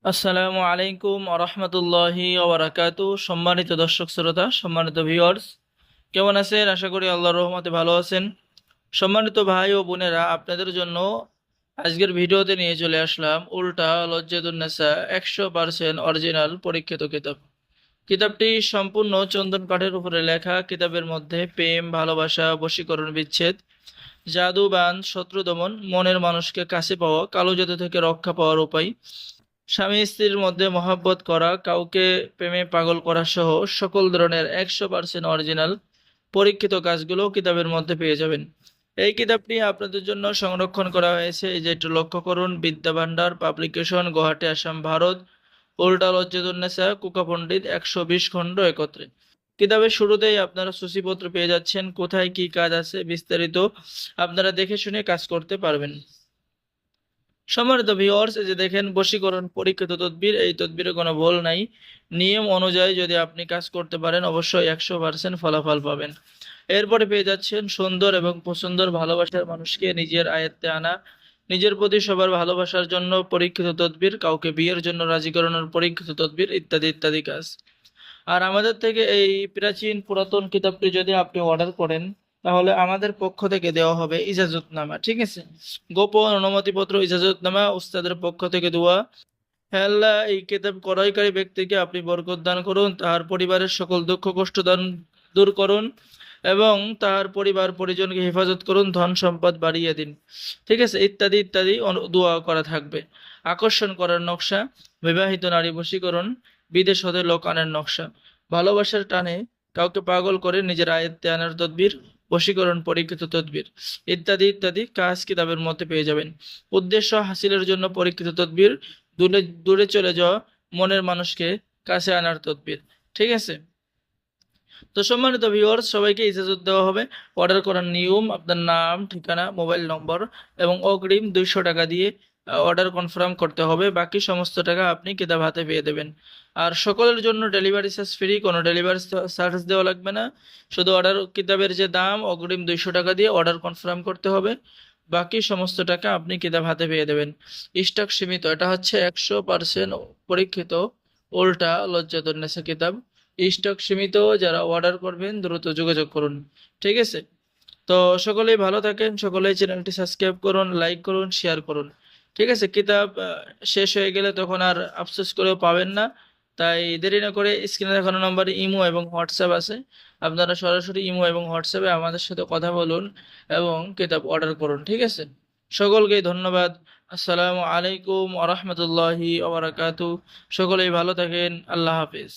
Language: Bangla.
আসসালামু আলাইকুম আরহামতুল্লাহি ওবারাকাতু। সম্মানিত দর্শক শ্রোতা, সম্মানিত ভিউয়ার্স, কেমন আছেন? আশা করি আল্লাহর রহমতে ভালো আছেন। সম্মানিত ভাই ও বোনেরা, আপনাদের জন্য আজকের ভিডিওতে নিয়ে চলে আসলাম উল্টা লজ্জাতুন্নেসা 100% অরিজিনাল পরীক্ষিত কিতাব। কিতাবটি সম্পূর্ণ চন্দন কাঠের উপরে লেখা। কিতাবের মধ্যে প্রেম, ভালোবাসা, বশীকরণ, বিচ্ছেদ, জাদু, বান, শত্রু দমন, মনের মানুষকে কাছে পাওয়া, কালো জাদু থেকে রক্ষা পাওয়ার উপায়, স্বামী স্ত্রীর মধ্যে মহাব্বত করা, কাউকে প্রেমে পাগল করা সহ সকল ধরনের 100% অরিজিনাল পরীক্ষিত কাজগুলো কিতাবের মধ্যে পেয়ে যাবেন। এই কিতাবটি আপনাদের জন্য সংরক্ষণ করা হয়েছে, এই যে একটু লক্ষ্য করুন, বিদ্যা ভান্ডার পাবলিকেশন, গুয়াহাটি, আসাম, ভারত। উল্টা লজ্জাতুন্নেসা, কুকা পণ্ডিত, 120 খণ্ড একত্রে। কিতাবের শুরুতেই আপনারা সূচিপত্র পেয়ে যাচ্ছেন, কোথায় কি কাজ আছে বিস্তারিত আপনারা দেখে শুনে কাজ করতে পারবেন। সম্মানিত ভিউয়ার্স, এই যে দেখেন বশীকরণ পরীক্ষিত তদবির, এই তদবিরে কোনো ভুল নাই। নিয়ম অনুযায়ী যদি আপনি কাজ করতে পারেন অবশ্যই 100% ফলাফল পাবেন। এরপরে পেয়ে যাচ্ছেন সুন্দর এবং পছন্দর ভালোবাসার মানুষকে নিজের আয়ত্তে আনা, নিজের প্রতি সবার ভালোবাসার জন্য পরীক্ষিত তদবির, কাউকে বিয়ের জন্য রাজি করানোর পরীক্ষিত তদবির, ইত্যাদি ইত্যাদি কাজ। আর আমাদের থেকে এই প্রাচীন পুরাতন কিতাবটি যদি আপনি অর্ডার করেন তাহলে আমাদের পক্ষ থেকে দেওয়া হবে ইজাজতনামা, ঠিক আছে? গোপন অনুমতিপত্র, ইজাজতনামা, উস্তাদের পক্ষ থেকে দোয়া। হে আল্লাহ, এই কিতাব ক্রয়কারী ব্যক্তিকে আপনি বরকত দান করুন, তার পরিবারের সকল দুঃখ কষ্ট দান দূর করুন এবং তার পরিবার পরিজনকে হেফাজত করুন, ধন সম্পদ বাড়িয়ে দিন, ঠিক আছে, ইত্যাদি ইত্যাদি দোয়া করা থাকবে। আকর্ষণ করার নকশা, বিবাহিত নারী বশীকরণ, বিদেশ হতে লোক আনার নকশা, ভালোবাসার টানে কাউকে পাগল করে নিজের আয়ত্তে আনার তদবির, বশীকরণ পরীক্ষিত তদবির, ইত্যাদি ইত্যাদি কাজ কিতাবের মধ্যে পেয়ে যাবেন। উদ্দেশ্য হাসিলের জন্য পরীক্ষিত তদবির, দূরে দূরে চলে যাওয়া মনের মানুষকে কাছে আনার তদবির, ঠিক আছে? তো সম্মানিত ভিউয়ার্স, সবাইকে ইজাজত দেওয়া হবে। অর্ডার করার নিয়ম: আপনার নাম, ঠিকানা, মোবাইল নম্বর এবং অগ্রিম 200 টাকা দিয়ে অর্ডার কনফার্ম করতে হবে। বাকি সমস্ত টাকা আপনি কিতাব হাতে পেয়ে দেবেন। আর সকলের জন্য ডেলিভারি চার্জ ফ্রি, কোনো ডেলিভারি চার্জ দেওয়া লাগবে না। শুধু অর্ডার কিতাবের যে দাম, অগ্রিম 200 টাকা দিয়ে অর্ডার কনফার্ম করতে হবে। বাকি সমস্ত টাকা আপনি কিতাব হাতে পেয়ে দেবেন। স্টক সীমিত। এটা হচ্ছে 100% পরীক্ষিত উল্টা লজ্জাতুন্নেসা কিতাব। স্টক সীমিত, যারা অর্ডার করবেন দ্রুত যোগাযোগ করুন, ঠিক আছে? তো সকলেই ভালো থাকেন, সকলেই চ্যানেলটি সাবস্ক্রাইব করুন, লাইক করুন, শেয়ার করুন, ঠিক আছে? কিতাব শেষ হয়ে গেলে তখন আর আফসোস করেও পাবেন না। তাই দেরি না করে স্ক্রিনে দেখানো নম্বরে ইমো এবং হোয়াটসঅ্যাপ আছে, আপনারা সরাসরি ইমো এবং হোয়াটসঅ্যাপে আমাদের সাথে কথা বলুন এবং কিতাব অর্ডার করুন, ঠিক আছে? সকলকে ধন্যবাদ। আসসালামু আলাইকুম আ রহমতুল্লাহি ওয়া বারাকাতুহু। সকলেই ভালো থাকেন। আল্লাহ হাফিজ।